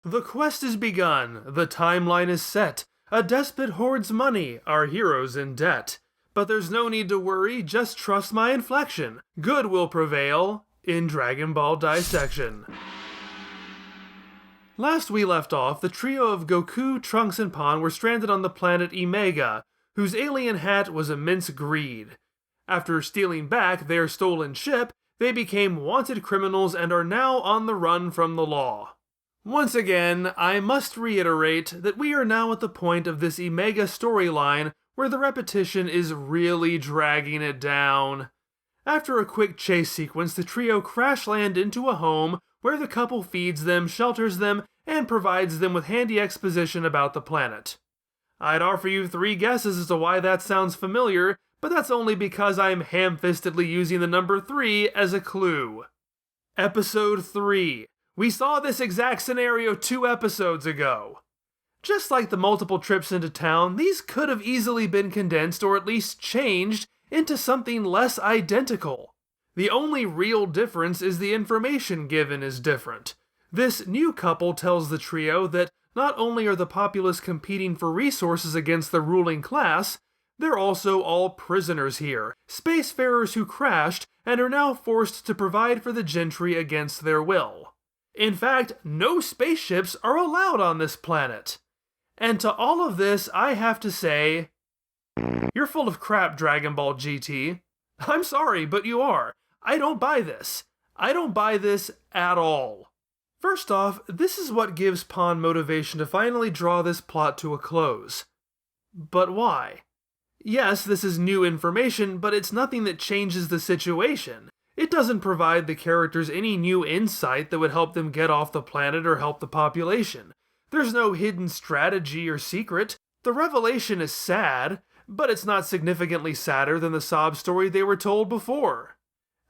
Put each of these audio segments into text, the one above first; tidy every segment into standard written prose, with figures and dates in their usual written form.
The quest is begun, the timeline is set. A despot hoards money, our hero's in debt. But there's no need to worry, just trust my inflection. Good will prevail in Dragon Ball Dissection. Last we left off, the trio of Goku, Trunks, and Pan were stranded on the planet Imegga, whose alien hat was immense greed. After stealing back their stolen ship, they became wanted criminals and are now on the run from the law. Once again, I must reiterate that we are now at the point of this Imegga storyline where the repetition is really dragging it down. After a quick chase sequence, the trio crash land into a home where the couple feeds them, shelters them, and provides them with handy exposition about the planet. I'd offer you 3 guesses as to why that sounds familiar, but that's only because I'm ham-fistedly using the number 3 as a clue. Episode 3. We saw this exact scenario 2 episodes ago. Just like the multiple trips into town, these could have easily been condensed or at least changed into something less identical. The only real difference is the information given is different. This new couple tells the trio that not only are the populace competing for resources against the ruling class, they're also all prisoners here, spacefarers who crashed and are now forced to provide for the gentry against their will. In fact, no spaceships are allowed on this planet. And to all of this, I have to say, you're full of crap, Dragon Ball GT. I'm sorry, but you are. I don't buy this. I don't buy this at all. First off, this is what gives Pan motivation to finally draw this plot to a close. But why? Yes, this is new information, but it's nothing that changes the situation. It doesn't provide the characters any new insight that would help them get off the planet or help the population. There's no hidden strategy or secret. The revelation is sad, but it's not significantly sadder than the sob story they were told before.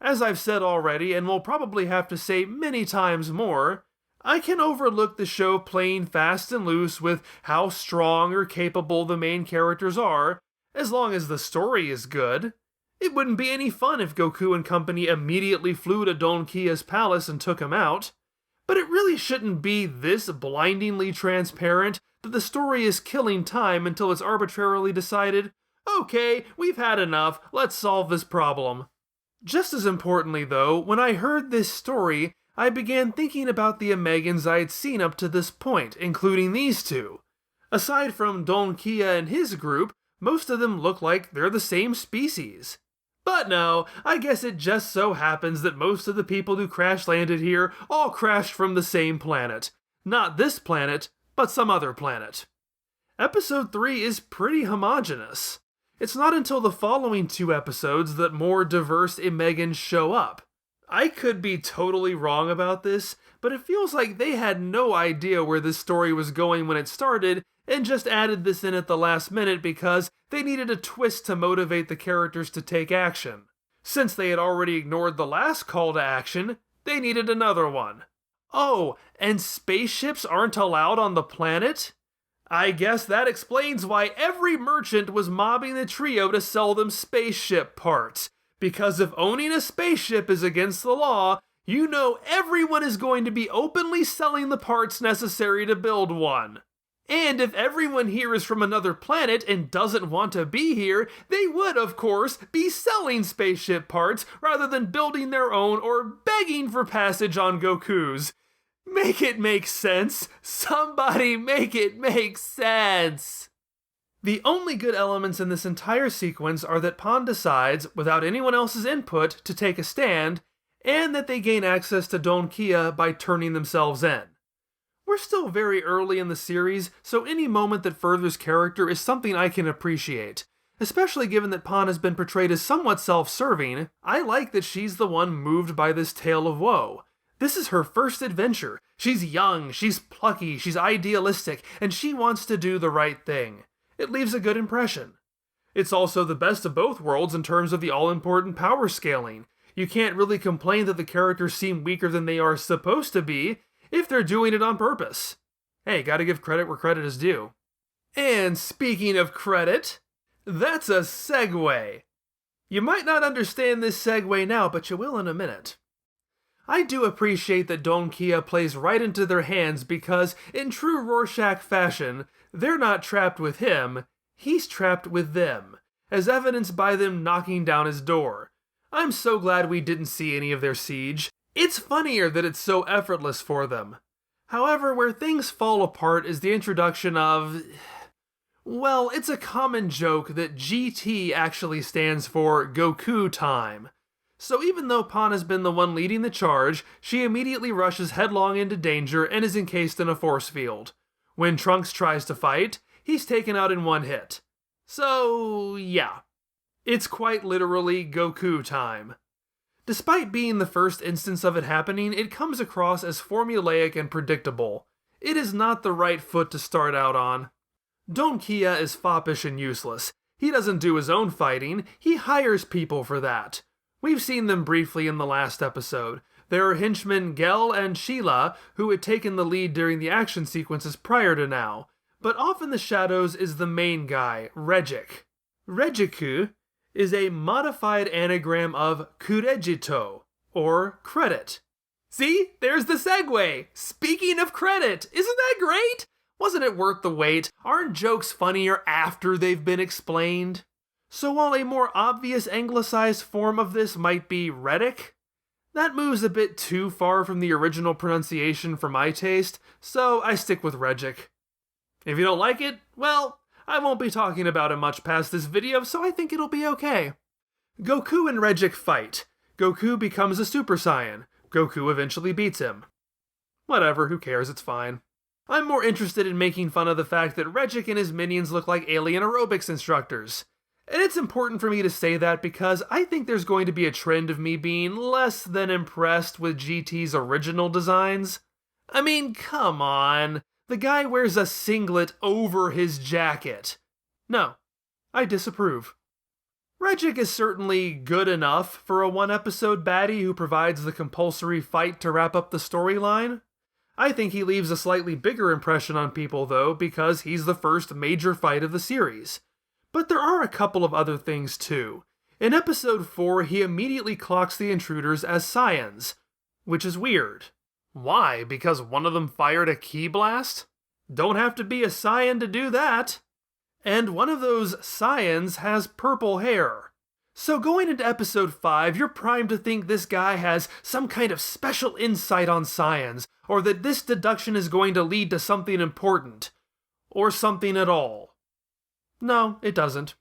As I've said already, and will probably have to say many times more, I can overlook the show playing fast and loose with how strong or capable the main characters are, as long as the story is good. It wouldn't be any fun if Goku and company immediately flew to Don Kia's palace and took him out. But it really shouldn't be this blindingly transparent that the story is killing time until it's arbitrarily decided, okay, we've had enough, let's solve this problem. Just as importantly though, when I heard this story, I began thinking about the Imeggans I had seen up to this point, including these two. Aside from Don Kia and his group, most of them look like they're the same species. But no, I guess it just so happens that most of the people who crash landed here all crashed from the same planet. Not this planet, but some other planet. Episode 3 is pretty homogeneous. It's not until the following 2 episodes that more diverse Imeggans show up. I could be totally wrong about this, but it feels like they had no idea where this story was going when it started and just added this in at the last minute because they needed a twist to motivate the characters to take action. Since they had already ignored the last call to action, they needed another one. Oh, and spaceships aren't allowed on the planet? I guess that explains why every merchant was mobbing the trio to sell them spaceship parts. Because if owning a spaceship is against the law, you know everyone is going to be openly selling the parts necessary to build one. And if everyone here is from another planet and doesn't want to be here, they would, of course, be selling spaceship parts rather than building their own or begging for passage on Goku's. Make it make sense! Somebody make it make sense! The only good elements in this entire sequence are that Pan decides, without anyone else's input, to take a stand, and that they gain access to Don Kia by turning themselves in. We're still very early in the series, so any moment that furthers character is something I can appreciate. Especially given that Pan has been portrayed as somewhat self-serving, I like that she's the one moved by this tale of woe. This is her first adventure. She's young, she's plucky, she's idealistic, and she wants to do the right thing. It leaves a good impression. It's also the best of both worlds in terms of the all-important power scaling. You can't really complain that the characters seem weaker than they are supposed to be if they're doing it on purpose. Hey, gotta give credit where credit is due. And speaking of credit, that's a segue. You might not understand this segue now, but you will in a minute. I do appreciate that Donkia plays right into their hands because, in true Rorschach fashion, they're not trapped with him, he's trapped with them, as evidenced by them knocking down his door. I'm so glad we didn't see any of their siege. It's funnier that it's so effortless for them. However, where things fall apart is the introduction of... Well, it's a common joke that GT actually stands for Goku time. So even though Pan has been the one leading the charge, she immediately rushes headlong into danger and is encased in a force field. When Trunks tries to fight, he's taken out in one hit. So, yeah. It's quite literally Goku time. Despite being the first instance of it happening, it comes across as formulaic and predictable. It is not the right foot to start out on. Donkia is foppish and useless. He doesn't do his own fighting, he hires people for that. We've seen them briefly in the last episode. There are henchmen Gel and Sheila, who had taken the lead during the action sequences prior to now. But off in the shadows is the main guy, Regik. Regiku is a modified anagram of Kuregito, or credit. See? There's the segue! Speaking of credit, isn't that great? Wasn't it worth the wait? Aren't jokes funnier after they've been explained? So while a more obvious anglicized form of this might be Reddick, that moves a bit too far from the original pronunciation for my taste, so I stick with Regik. If you don't like it, well, I won't be talking about it much past this video, so I think it'll be okay. Goku and Regik fight. Goku becomes a Super Saiyan. Goku eventually beats him. Whatever, who cares, it's fine. I'm more interested in making fun of the fact that Regik and his minions look like alien aerobics instructors. And it's important for me to say that because I think there's going to be a trend of me being less than impressed with GT's original designs. I mean, come on. The guy wears a singlet over his jacket. No, I disapprove. Regik is certainly good enough for a one-episode baddie who provides the compulsory fight to wrap up the storyline. I think he leaves a slightly bigger impression on people, though, because he's the first major fight of the series. But there are a couple of other things, too. In episode 4, he immediately clocks the intruders as Saiyans, which is weird. Why? Because one of them fired a ki blast? Don't have to be a Saiyan to do that. And one of those Saiyans has purple hair. So going into episode 5, you're primed to think this guy has some kind of special insight on Saiyans, or that this deduction is going to lead to something important. Or something at all. No, it doesn't.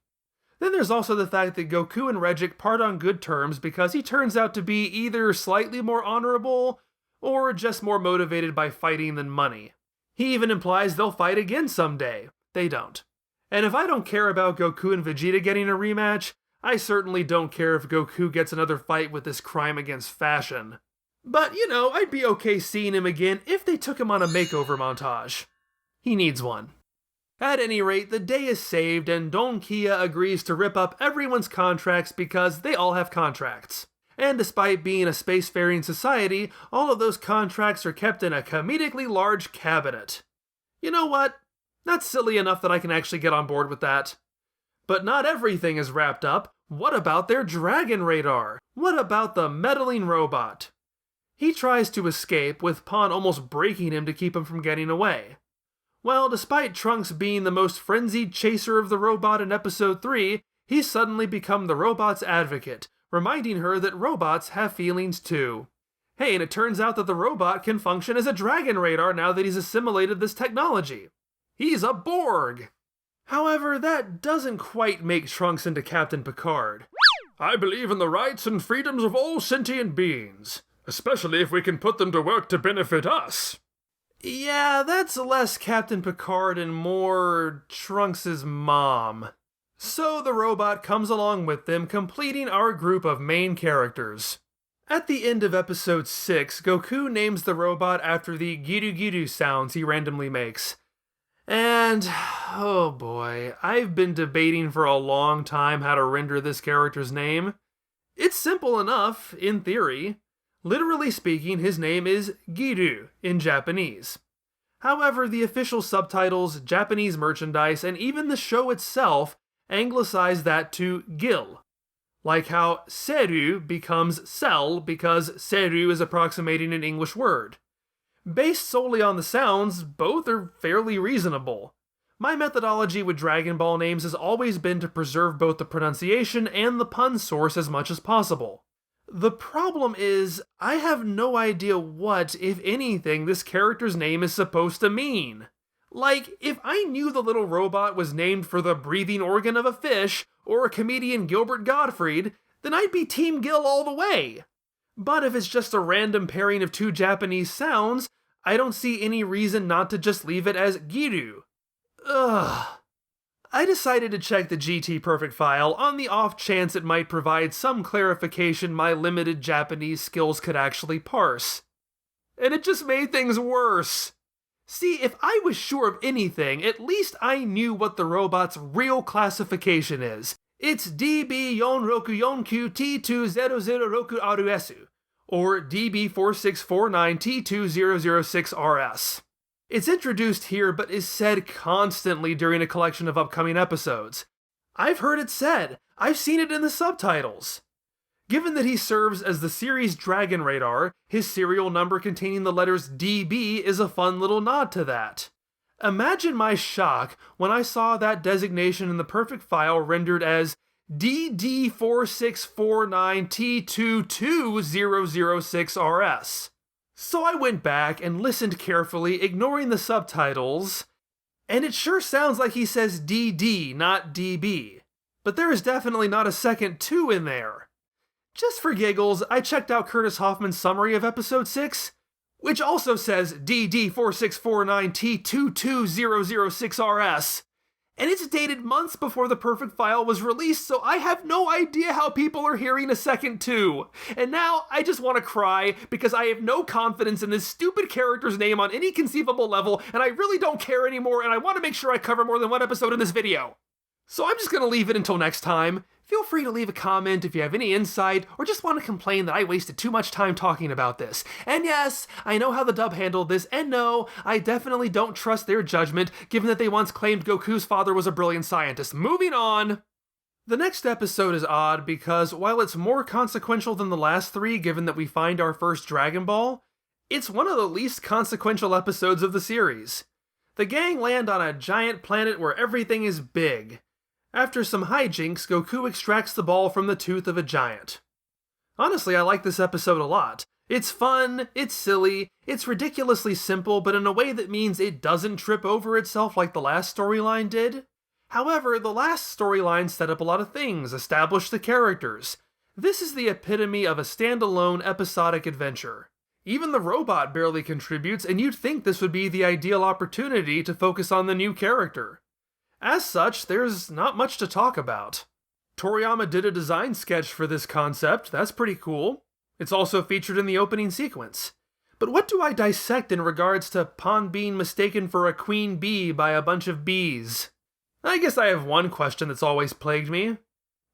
Then there's also the fact that Goku and Regik part on good terms because he turns out to be either slightly more honorable, or just more motivated by fighting than money. He even implies they'll fight again someday. They don't. And if I don't care about Goku and Vegeta getting a rematch, I certainly don't care if Goku gets another fight with this crime against fashion. But, I'd be okay seeing him again if they took him on a makeover montage. He needs one. At any rate, the day is saved and Donkia agrees to rip up everyone's contracts because they all have contracts. And despite being a spacefaring society, all of those contracts are kept in a comedically large cabinet. You know what? That's silly enough that I can actually get on board with that. But not everything is wrapped up. What about their dragon radar? What about the meddling robot? He tries to escape, with Pan almost breaking him to keep him from getting away. Well, despite Trunks being the most frenzied chaser of the robot in episode 3, he's suddenly become the robot's advocate, reminding her that robots have feelings too. Hey, and it turns out that the robot can function as a dragon radar now that he's assimilated this technology. He's a Borg! However, that doesn't quite make Trunks into Captain Picard. I believe in the rights and freedoms of all sentient beings, especially if we can put them to work to benefit us. Yeah, that's less Captain Picard and more Trunks' mom. So the robot comes along with them, completing our group of main characters. At the end of episode 6, Goku names the robot after the giru giru sounds he randomly makes. And, oh boy, I've been debating for a long time how to render this character's name. It's simple enough, in theory. Literally speaking, his name is Giru in Japanese. However, the official subtitles, Japanese merchandise, and even the show itself anglicize that to Gil, Like how seru becomes cell because seru is approximating an English word. Based solely on the sounds, both are fairly reasonable. My methodology with Dragon Ball names has always been to preserve both the pronunciation and the pun source as much as possible. The problem is, I have no idea what, if anything, this character's name is supposed to mean. Like, if I knew the little robot was named for the breathing organ of a fish, or a comedian Gilbert Gottfried, then I'd be Team Gil all the way. But if it's just a random pairing of two Japanese sounds, I don't see any reason not to just leave it as Giru. Ugh. I decided to check the GT Perfect file on the off chance it might provide some clarification my limited Japanese skills could actually parse. And it just made things worse. See, if I was sure of anything, at least I knew what the robot's real classification is. It's DB464T2006RS, or DB4649T2006RS. It's introduced here but is said constantly during a collection of upcoming episodes. I've heard it said, I've seen it in the subtitles. Given that he serves as the series Dragon Radar, his serial number containing the letters DB is a fun little nod to that. Imagine my shock when I saw that designation in the perfect file rendered as DD464922006RS. So I went back and listened carefully, ignoring the subtitles, and it sure sounds like he says DD, not DB. But there is definitely not a second 2 in there. Just for giggles, I checked out Curtis Hoffman's summary of episode 6, which also says DD4649T22006RS, and it's dated months before the perfect file was released, so I have no idea how people are hearing a second 2. And now I just want to cry because I have no confidence in this stupid character's name on any conceivable level, and I really don't care anymore, and I want to make sure I cover more than one episode in this video. So I'm just going to leave it until next time. Feel free to leave a comment if you have any insight, or just want to complain that I wasted too much time talking about this. And yes, I know how the dub handled this, and no, I definitely don't trust their judgment, given that they once claimed Goku's father was a brilliant scientist. Moving on! The next episode is odd because, while it's more consequential than the last 3 given that we find our first Dragon Ball, it's one of the least consequential episodes of the series. The gang land on a giant planet where everything is big. After some hijinks, Goku extracts the ball from the tooth of a giant. Honestly, I like this episode a lot. It's fun, it's silly, it's ridiculously simple, but in a way that means it doesn't trip over itself like the last storyline did. However, the last storyline set up a lot of things, established the characters. This is the epitome of a standalone episodic adventure. Even the robot barely contributes, and you'd think this would be the ideal opportunity to focus on the new character. As such, there's not much to talk about. Toriyama did a design sketch for this concept, that's pretty cool. It's also featured in the opening sequence. But what do I dissect in regards to Pan being mistaken for a queen bee by a bunch of bees? I guess I have one question that's always plagued me.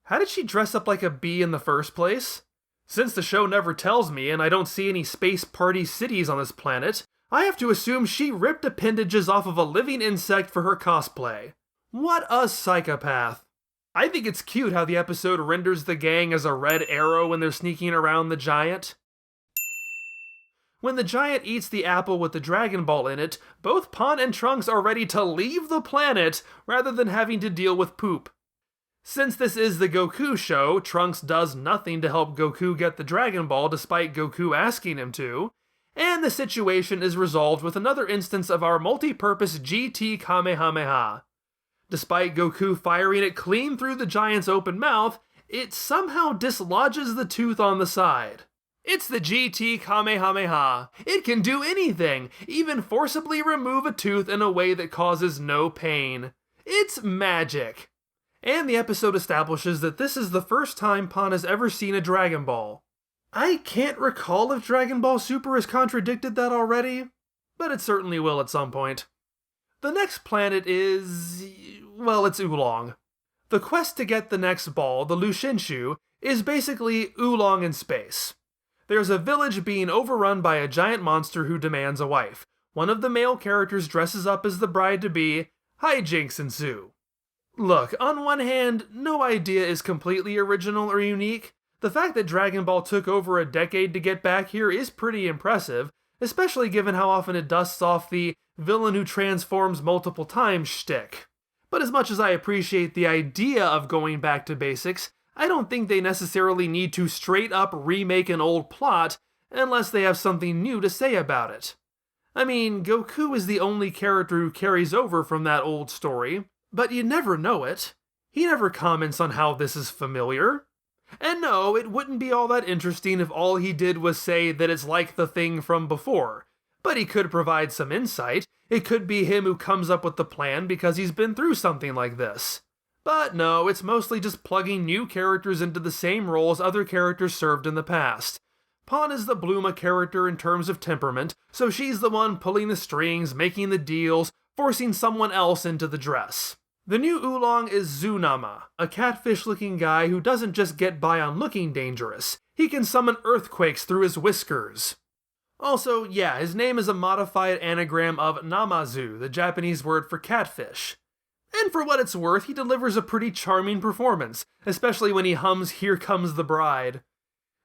How did she dress up like a bee in the first place? Since the show never tells me and I don't see any space party cities on this planet, I have to assume she ripped appendages off of a living insect for her cosplay. What a psychopath. I think it's cute how the episode renders the gang as a red arrow when they're sneaking around the giant. When the giant eats the apple with the Dragon Ball in it, both Pan and Trunks are ready to leave the planet rather than having to deal with poop. Since this is the Goku show, Trunks does nothing to help Goku get the Dragon Ball despite Goku asking him to, and the situation is resolved with another instance of our multi-purpose GT Kamehameha. Despite Goku firing it clean through the giant's open mouth, it somehow dislodges the tooth on the side. It's the GT Kamehameha. It can do anything, even forcibly remove a tooth in a way that causes no pain. It's magic. And the episode establishes that this is the first time Pan has ever seen a Dragon Ball. I can't recall if Dragon Ball Super has contradicted that already, but it certainly will at some point. The next planet is... well, it's Oolong. The quest to get the next ball, the Lushinshu, is basically Oolong in space. There's a village being overrun by a giant monster who demands a wife. One of the male characters dresses up as the bride-to-be. Hijinks ensue. Look, on one hand, no idea is completely original or unique. The fact that Dragon Ball took over a decade to get back here is pretty impressive, especially given how often it dusts off the villain who transforms multiple times shtick. But as much as I appreciate the idea of going back to basics, I don't think they necessarily need to straight up remake an old plot unless they have something new to say about it. I mean, Goku is the only character who carries over from that old story, but you never know it. He never comments on how this is familiar. And no, it wouldn't be all that interesting if all he did was say that it's like the thing from before. But he could provide some insight. It could be him who comes up with the plan because he's been through something like this. But no, it's mostly just plugging new characters into the same roles other characters served in the past. Pawn is the Bluma character in terms of temperament, so she's the one pulling the strings, making the deals, forcing someone else into the dress. The new Oolong is Zunama, a catfish-looking guy who doesn't just get by on looking dangerous. He can summon earthquakes through his whiskers. Also, yeah, his name is a modified anagram of Namazu, the Japanese word for catfish. And for what it's worth, he delivers a pretty charming performance, especially when he hums Here Comes the Bride.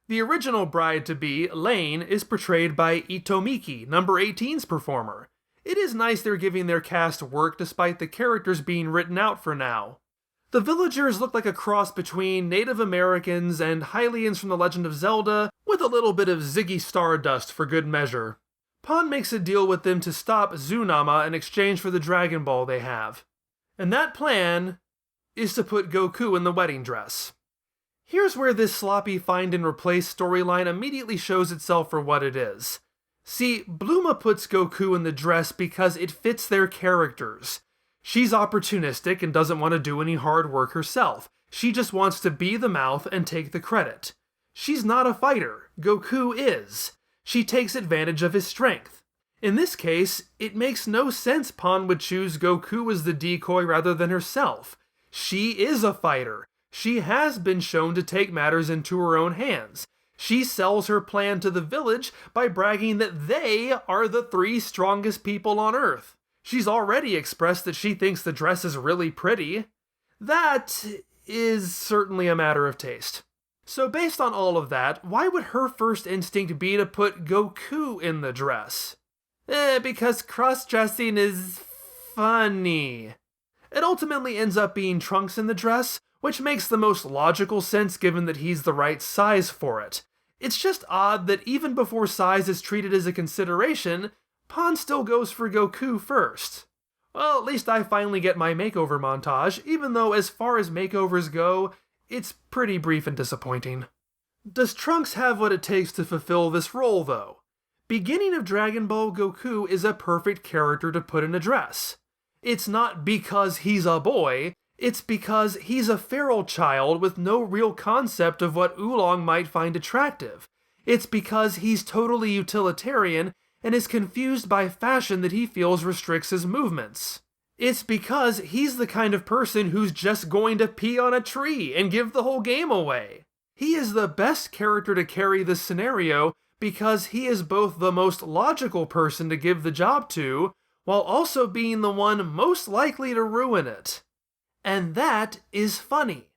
The original bride-to-be, Lane, is portrayed by Itomiki, number 18's performer. It is nice they're giving their cast work despite the characters being written out for now. The villagers look like a cross between Native Americans and Hylians from The Legend of Zelda, with a little bit of Ziggy Stardust for good measure. Pan makes a deal with them to stop Zunama in exchange for the Dragon Ball they have. And that plan is to put Goku in the wedding dress. Here's where this sloppy find and replace storyline immediately shows itself for what it is. See, Bluma puts Goku in the dress because it fits their characters. She's opportunistic and doesn't want to do any hard work herself. She just wants to be the mouth and take the credit. She's not a fighter. Goku is. She takes advantage of his strength. In this case, it makes no sense Pan would choose Goku as the decoy rather than herself. She is a fighter. She has been shown to take matters into her own hands. She sells her plan to the village by bragging that they are the 3 strongest people on Earth. She's already expressed that she thinks the dress is really pretty. That is certainly a matter of taste. So based on all of that, why would her first instinct be to put Goku in the dress? Because cross-dressing is funny. It ultimately ends up being Trunks in the dress, which makes the most logical sense given that he's the right size for it. It's just odd that even before size is treated as a consideration, Pan still goes for Goku first. Well, at least I finally get my makeover montage, even though as far as makeovers go, it's pretty brief and disappointing. Does Trunks have what it takes to fulfill this role, though? Beginning of Dragon Ball Goku is a perfect character to put in a dress. It's not because he's a boy, it's because he's a feral child with no real concept of what Oolong might find attractive. It's because he's totally utilitarian and is confused by fashion that he feels restricts his movements. It's because he's the kind of person who's just going to pee on a tree and give the whole game away. He is the best character to carry this scenario because he is both the most logical person to give the job to, while also being the one most likely to ruin it. And that is funny.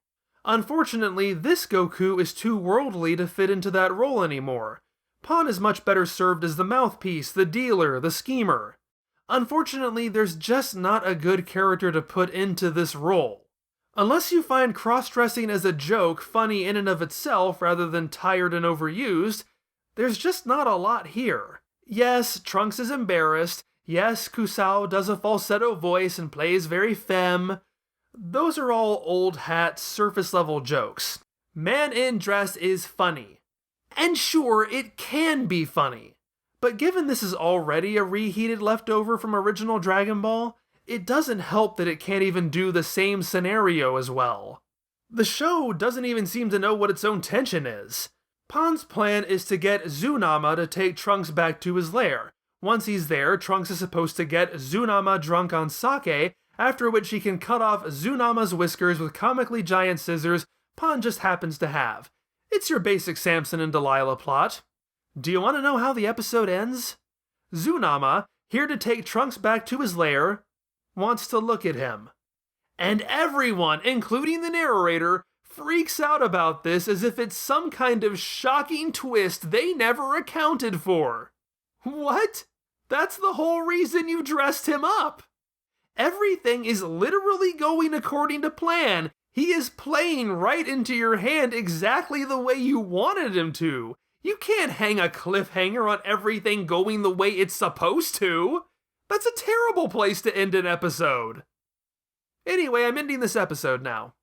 Unfortunately, this Goku is too worldly to fit into that role anymore. Pan is much better served as the mouthpiece, the dealer, the schemer. Unfortunately, there's just not a good character to put into this role. Unless you find cross-dressing as a joke funny in and of itself rather than tired and overused, there's just not a lot here. Yes, Trunks is embarrassed. Yes, Kusao does a falsetto voice and plays very femme. Those are all old hat, surface-level jokes. Man in dress is funny. And sure, it can be funny. But given this is already a reheated leftover from original Dragon Ball, it doesn't help that it can't even do the same scenario as well. The show doesn't even seem to know what its own tension is. Pan's plan is to get Zunama to take Trunks back to his lair. Once he's there, Trunks is supposed to get Zunama drunk on sake, after which he can cut off Zunama's whiskers with comically giant scissors Pan just happens to have. It's your basic Samson and Delilah plot. Do you want to know how the episode ends? Zunama, here to take Trunks back to his lair, wants to look at him. And everyone, including the narrator, freaks out about this as if it's some kind of shocking twist they never accounted for. What? That's the whole reason you dressed him up! Everything is literally going according to plan. He is playing right into your hand exactly the way you wanted him to. You can't hang a cliffhanger on everything going the way it's supposed to. That's a terrible place to end an episode. Anyway, I'm ending this episode now.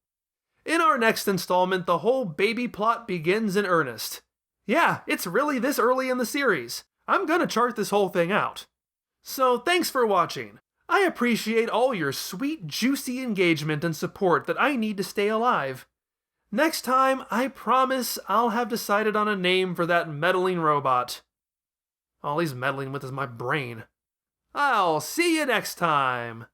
In our next installment, the whole baby plot begins in earnest. Yeah, it's really this early in the series. I'm gonna chart this whole thing out. So thanks for watching. I appreciate all your sweet, juicy engagement and support that I need to stay alive. Next time, I promise I'll have decided on a name for that meddling robot. All he's meddling with is my brain. I'll see you next time!